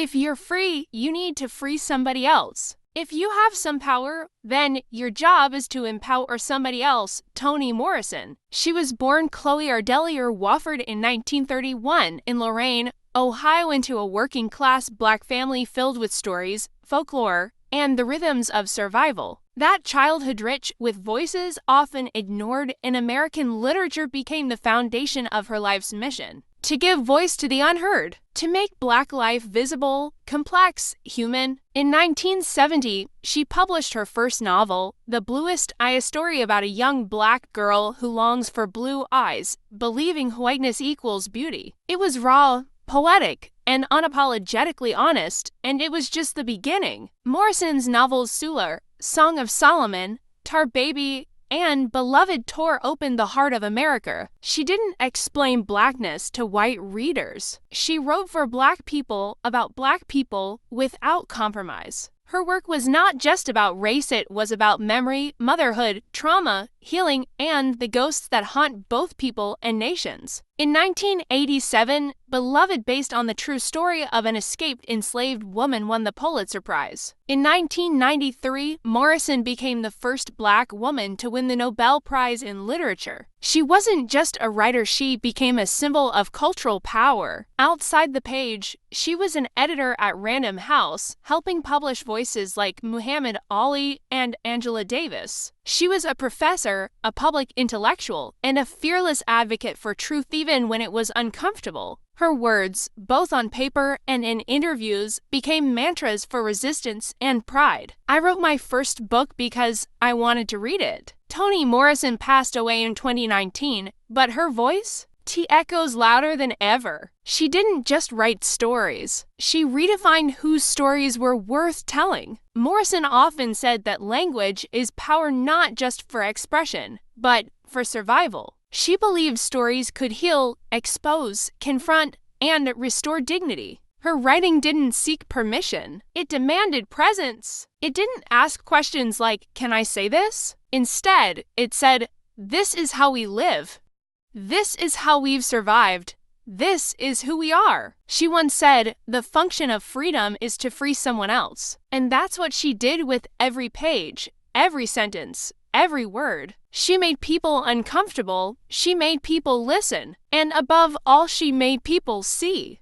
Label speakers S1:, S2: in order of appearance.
S1: If you're free, you need to free somebody else. If you have some power, then your job is to empower somebody else. Toni Morrison. She was born Chloe Ardelier Wofford in 1931 in Lorain, Ohio, into a working-class Black family filled with stories, folklore, and the rhythms of survival. That childhood rich with voices often ignored in American literature became the foundation of her life's mission. To give voice to the unheard, to make Black life visible, complex, human. In 1970, she published her first novel, The Bluest Eye, a story about a young Black girl who longs for blue eyes, believing whiteness equals beauty. It was raw, poetic, and unapologetically honest, and it was just the beginning. Morrison's novels Sular, Song of Solomon, Tar Baby, and Beloved tore open the heart of America. She didn't explain Blackness to white readers. She wrote for Black people about Black people without compromise. Her work was not just about race, it was about memory, motherhood, trauma, healing, and the ghosts that haunt both people and nations. In 1987, Beloved, based on the true story of an escaped enslaved woman, won the Pulitzer Prize. In 1993, Morrison became the first Black woman to win the Nobel Prize in Literature. She wasn't just a writer, she became a symbol of cultural power. Outside the page, she was an editor at Random House, helping publish voices like Muhammad Ali and Angela Davis. She was a professor, a public intellectual, and a fearless advocate for truth even when it was uncomfortable. Her words, both on paper and in interviews, became mantras for resistance and pride. I wrote my first book because I wanted to read it. Toni Morrison passed away in 2019, but her voice? Echoes louder than ever. She didn't just write stories. She redefined whose stories were worth telling. Morrison often said that language is power not just for expression, but for survival. She believed stories could heal, expose, confront, and restore dignity. Her writing didn't seek permission. It demanded presence. It didn't ask questions like, "Can I say this?" Instead, it said, "This is how we live. This is how we've survived. This is who we are." She once said, "The function of freedom is to free someone else." And that's what she did with every page, every sentence, every word. She made people uncomfortable. She made people listen. And above all, she made people see.